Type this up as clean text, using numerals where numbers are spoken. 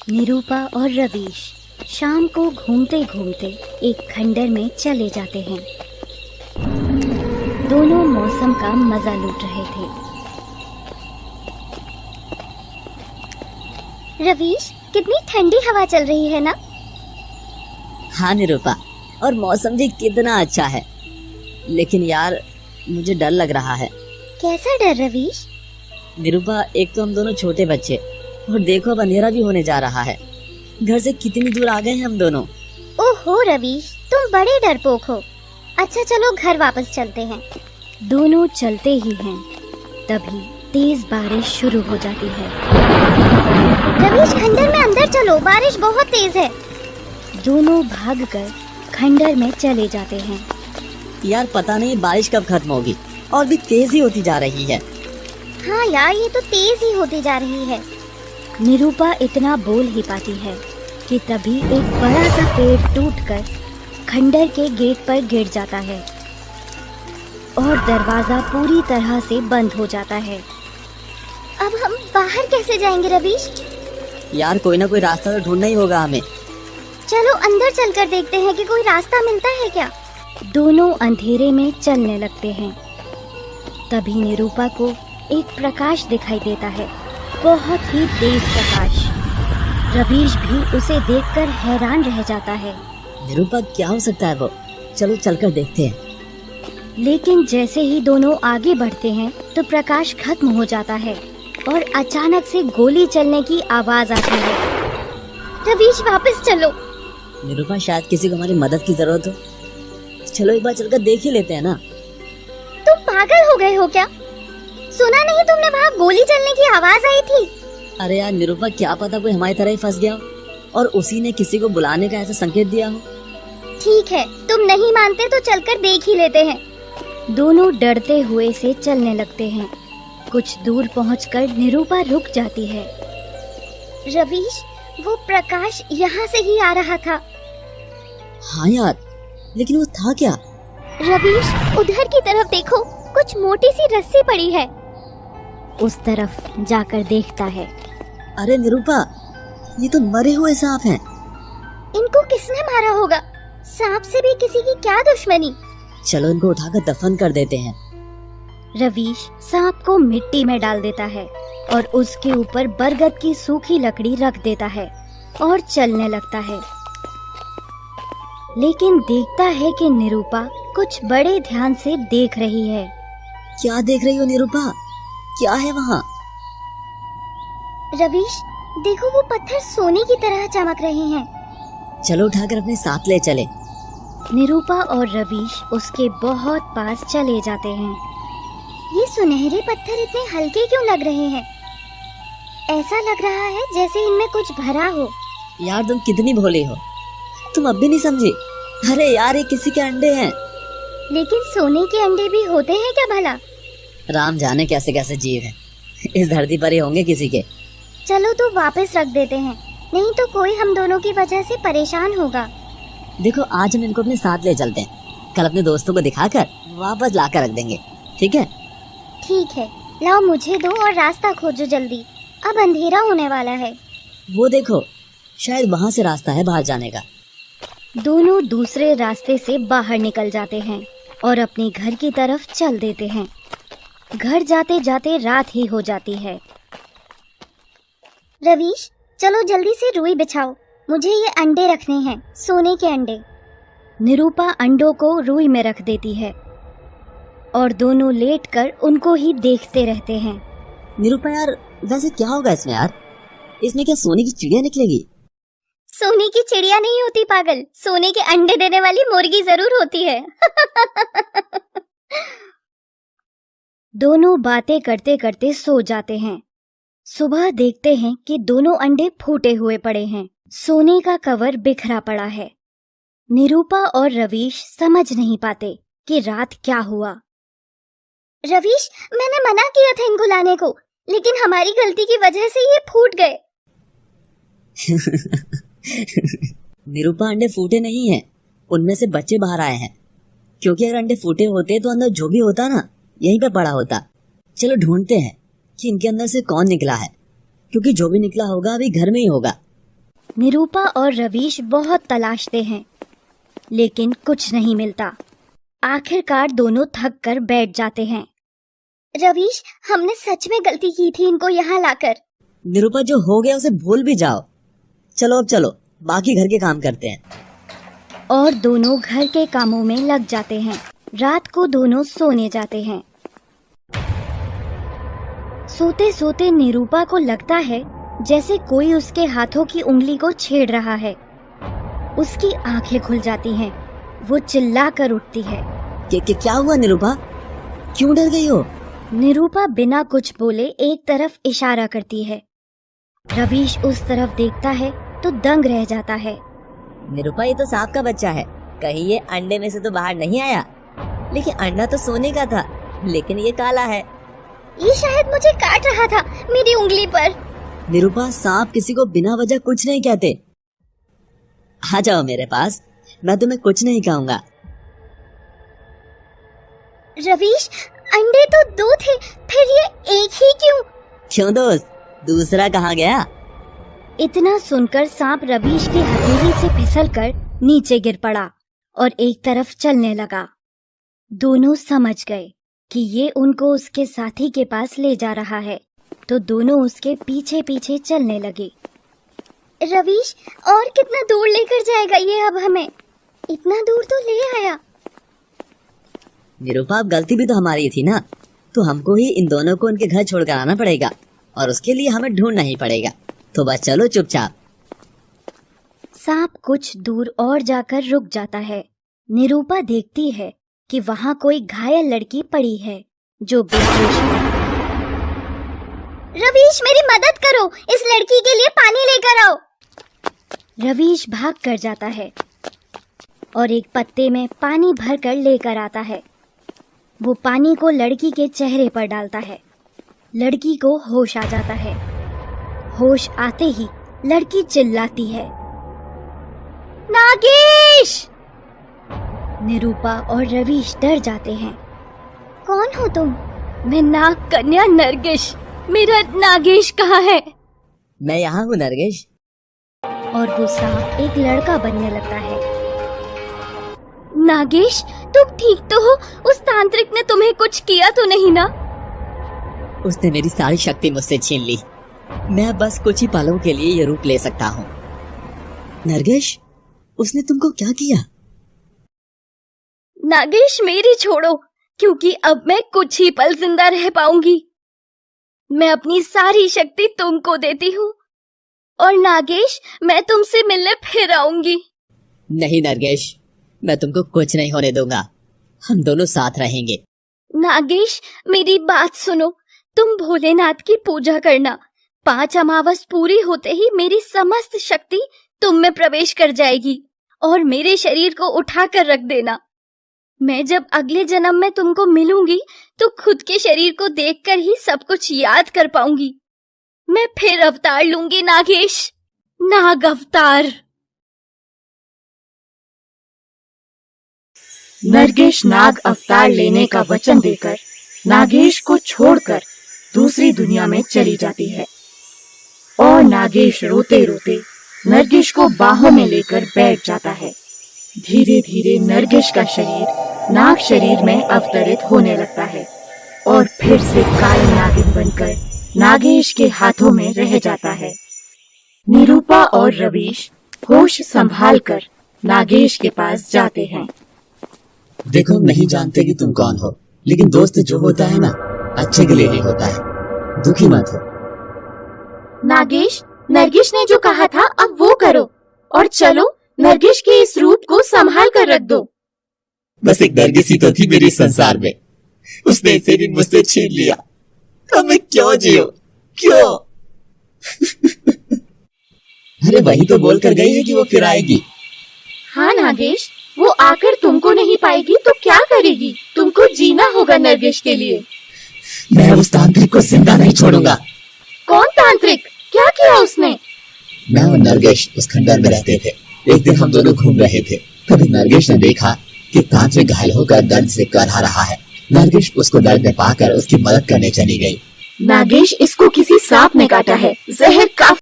निरूपा और रवीश शाम को घूमते घूमते एक खंडर में चले जाते हैं। दोनों मौसम का मजा लूट रहे थे। रवीश, कितनी ठंडी हवा चल रही है ना? हाँ निरूपा, और मौसम भी कितना अच्छा है। लेकिन यार मुझे डर लग रहा है। कैसा डर रवीश? निरूपा, एक तो हम दोनों छोटे बच्चे, और देखो अब अंधेरा भी होने जा रहा है। घर से कितनी दूर आ गए हैं हम दोनों। ओहो रवीश, तुम बड़े डरपोक हो। अच्छा चलो घर वापस चलते हैं। दोनों चलते ही हैं, तभी तेज बारिश शुरू हो जाती है। रवीश, खंडर में अंदर चलो, बारिश बहुत तेज है। दोनों भागकर खंडर में चले जाते हैं। यार पता नहीं बारिश कब खत्म होगी, और भी तेज ही होती जा रही है। हाँ यार, ये तो तेज ही होती जा रही है। निरूपा इतना बोल ही पाती है कि तभी एक बड़ा सा पेड़ टूटकर खंडर के गेट पर गिर जाता है और दरवाजा पूरी तरह से बंद हो जाता है। अब हम बाहर कैसे जाएंगे रवीश? यार कोई ना कोई रास्ता तो ढूंढना ही होगा हमें। चलो अंदर चलकर देखते हैं कि कोई रास्ता मिलता है क्या। दोनों अंधेरे में चलने लगते हैं। तभी निरूपा को एक प्रकाश दिखाई देता है, बहुत ही तेज प्रकाश। रवीश भी उसे देखकर हैरान रह जाता है। निरूपा, क्या हो सकता है वो? चलो चलकर देखते हैं। लेकिन जैसे ही दोनों आगे बढ़ते हैं तो प्रकाश खत्म हो जाता है और अचानक से गोली चलने की आवाज आती है। रवीश, वापस चलो। निरूपा, शायद किसी को हमारी मदद की जरूरत हो। चलो एक बार चलकर देख ही लेते हैं ना। तुम पागल हो गए हो क्या? सुना नहीं तुमने, वहाँ गोली चलने की आवाज आई थी। अरे यार निरूपा, क्या पता कोई हमारी तरह ही फंस गया हो और उसी ने किसी को बुलाने का ऐसा संकेत दिया हो। ठीक है, तुम नहीं मानते तो चलकर देख ही लेते हैं। दोनों डरते हुए से चलने लगते हैं। कुछ दूर पहुंचकर निरूपा रुक जाती है। रवीश, वो प्रकाश यहाँ से ही आ रहा था। हाँ यार, लेकिन वो था क्या? रवीश, उधर की तरफ देखो, कुछ मोटी सी रस्सी पड़ी है। उस तरफ जाकर देखता है। अरे निरूपा, ये तो मरे हुए सांप हैं। इनको किसने मारा होगा? सांप से भी किसी की क्या दुश्मनी? चलो इनको उठाकर दफन कर देते हैं। रवीश सांप को मिट्टी में डाल देता है और उसके ऊपर बरगद की सूखी लकड़ी रख देता है और चलने लगता है। लेकिन देखता है कि निरूपा कुछ बड़े ध्यान से देख रही है। क्या देख रही हो निरूपा? क्या है वहाँ? रवीश, देखो वो पत्थर सोने की तरह चमक रहे हैं। चलो उठाकर अपने साथ ले चले। निरूपा और रवीश उसके बहुत पास चले जाते हैं। ये सुनहरे पत्थर इतने हल्के क्यों लग रहे हैं? ऐसा लग रहा है जैसे इनमें कुछ भरा हो। यार तुम कितनी भोली हो, तुम अब भी नहीं समझी? अरे यार, ये किसी के अंडे हैं। लेकिन सोने के अंडे भी होते हैं क्या भला? राम जाने कैसे कैसे जीव हैं, इस धरती पर ही होंगे किसी के। चलो तो वापस रख देते हैं, नहीं तो कोई हम दोनों की वजह से परेशान होगा। देखो आज हम इनको अपने साथ ले चलते हैं, कल अपने दोस्तों को दिखाकर वापस लाकर रख देंगे। ठीक है? ठीक है, लाओ मुझे दो और रास्ता खोजो जल्दी, अब अंधेरा होने वाला है। वो देखो, शायद वहाँ से रास्ता है बाहर जाने का। दोनों दूसरे रास्ते से बाहर निकल जाते हैं और अपने घर की तरफ चल देते हैं। घर जाते जाते रात ही हो जाती है। रवीश, चलो जल्दी से रुई बिछाओ, मुझे ये अंडे रखने हैं, सोने के अंडे। निरूपा अंडों को रुई में रख देती है और दोनों लेटकर उनको ही देखते रहते हैं। निरूपा यार, वैसे क्या होगा इसमें यार? इसमें क्या सोने की चिड़िया निकलेगी? सोने की चिड़िया नहीं होती पागल, सोने के अंडे देने वाली मुर्गी जरूर होती है। दोनों बातें करते करते सो जाते हैं। सुबह देखते हैं कि दोनों अंडे फूटे हुए पड़े हैं, सोने का कवर बिखरा पड़ा है। निरूपा और रवीश समझ नहीं पाते कि रात क्या हुआ। रवीश, मैंने मना किया था इनको लाने को, लेकिन हमारी गलती की वजह से ये फूट गए। निरूपा, अंडे फूटे नहीं हैं, उनमें से बच्चे बाहर आए हैं। क्योंकि अगर अंडे फूटे होते तो अंदर जो भी होता ना, यहीं पे पड़ा होता। चलो ढूंढते हैं कि इनके अंदर से कौन निकला है, क्योंकि जो भी निकला होगा अभी घर में ही होगा। निरूपा और रवीश बहुत तलाशते हैं, लेकिन कुछ नहीं मिलता। आखिरकार दोनों थक कर बैठ जाते हैं। रवीश, हमने सच में गलती की थी इनको यहाँ लाकर। निरूपा, जो हो गया उसे भूल भी जाओ। चलो अब चलो, बाकी घर के काम करते हैं। और दोनों घर के कामों में लग जाते हैं। रात को दोनों सोने जाते हैं। सोते सोते निरूपा को लगता है जैसे कोई उसके हाथों की उंगली को छेड़ रहा है। उसकी आंखें खुल जाती हैं। वो चिल्लाकर उठती है। क्या हुआ निरूपा? क्यों डर गई हो? निरूपा बिना कुछ बोले एक तरफ इशारा करती है। रवीश उस तरफ देखता है तो दंग रह जाता है। निरूपा, ये तो सांप का बच्चा है, कहीं ये अंडे में से तो बाहर नहीं आया? लेकिन अंडा तो सोने का था, लेकिन ये काला है। ये शायद मुझे काट रहा था, मेरी उंगली पर। निरूपा, सांप किसी को बिना वजह कुछ नहीं कहते। आ जाओ मेरे पास, मैं तुम्हें कुछ नहीं कहूँगा। रवीश, अंडे तो 2 थे, फिर ये एक ही क्यों? क्यों दोस्त, दूसरा कहाँ गया? इतना सुनकर सांप रवीश की हथेली से फिसलकर नीचे गिर पड़ा और एक तरफ चलने लगा। दोनों समझ गए कि ये उनको उसके साथी के पास ले जा रहा है, तो दोनों उसके पीछे पीछे चलने लगे। रवीश, और कितना दूर लेकर जाएगा ये अब हमें? इतना दूर तो ले आया। निरूपा, अब गलती भी तो हमारी थी ना, तो हमको ही इन दोनों को उनके घर छोड़कर आना पड़ेगा और उसके लिए हमें ढूंढना ही पड़ेगा। तो बस चलो चुपचाप। सांप कुछ दूर और जाकर रुक जाता है। निरूपा देखती है कि वहाँ कोई घायल लड़की पड़ी है जो बेहोश है। रवीश, मेरी मदद करो, इस लड़की के लिए पानी लेकर आओ। रवीश भाग कर जाता है और एक पत्ते में पानी भरकर लेकर आता है। वो पानी को लड़की के चेहरे पर डालता है। लड़की को होश आ जाता है। होश आते ही लड़की चिल्लाती है, नागेश! निरूपा और रवीश डर जाते हैं। कौन हो तुम? मैं नाग कन्या नरगिस। मेरा नागेश कहाँ है? मैं यहाँ हूँ नरगिस। और वो सांप एक लड़का बनने लगता है। नागेश, तुम ठीक तो हो? उस तांत्रिक ने तुम्हें कुछ किया तो नहीं ना? उसने मेरी सारी शक्ति मुझसे छीन ली। मैं बस कुछ ही पलों के लिए ये रूप ले सकता हूँ। नरगिस, उसने तुमको क्या किया? नागेश, मेरी छोड़ो, क्योंकि अब मैं कुछ ही पल जिंदा रह पाऊंगी। मैं अपनी सारी शक्ति तुमको देती हूँ और नागेश, मैं तुमसे मिलने फिर आऊंगी। नहीं नरगिस, मैं तुमको कुछ नहीं होने दूंगा। हम दोनों साथ रहेंगे। नागेश, मेरी बात सुनो। तुम भोलेनाथ की पूजा करना। 5 अमावस पूरी होते ही मेरी समस्त शक्ति तुम में प्रवेश कर जाएगी और मेरे शरीर को उठा कर रख देना। मैं जब अगले जन्म में तुमको मिलूंगी तो खुद के शरीर को देखकर ही सब कुछ याद कर पाऊंगी। मैं फिर अवतार लूंगी नागेश, नाग अवतार। नरगिस नाग अवतार लेने का वचन देकर नागेश को छोड़कर दूसरी दुनिया में चली जाती है और नागेश रोते रोते नरगिस को बाहों में लेकर बैठ जाता है। धीरे धीरे नरगिस का शरीर नाग शरीर में अवतरित होने लगता है और फिर से काली नागिन बनकर नागेश के हाथों में रह जाता है। निरूपा और रवीश होश संभालकर नागेश के पास जाते हैं। देखो, हम नहीं जानते कि तुम कौन हो, लेकिन दोस्त जो होता है ना, अच्छे के लिए ही होता है। दुखी मत हो। नागेश, नरगिस ने जो कहा था अब वो करो और चलो नरगिस के इस रूप को संभाल कर रख दो। बस एक नरगिस ही तो थी मेरे संसार में, उसने इसे भी मुझसे छीन लिया। अब मैं क्यों जियो, क्यों? अरे वही तो बोल कर गई है कि वो फिर आएगी। हाँ नागेश, वो आकर तुमको नहीं पाएगी तो क्या करेगी? तुमको जीना होगा नरगिस के लिए। मैं उस तांत्रिक को जिंदा नहीं छोड़ूंगा। कौन तांत्रिक? क्या किया उसने? मैं और नरगिस उस खंडर में रहते थे। एक दिन हम दोनों घूम रहे थे, तभी नरगिस ने देखा कि तांत्रिक घायल होकर दर्द से करहा रहा है। नरगिस उसको दर्द में पाकर उसकी मदद करने चली गई। नागेश, इसको किसी सांप ने काटा है। जहर काफी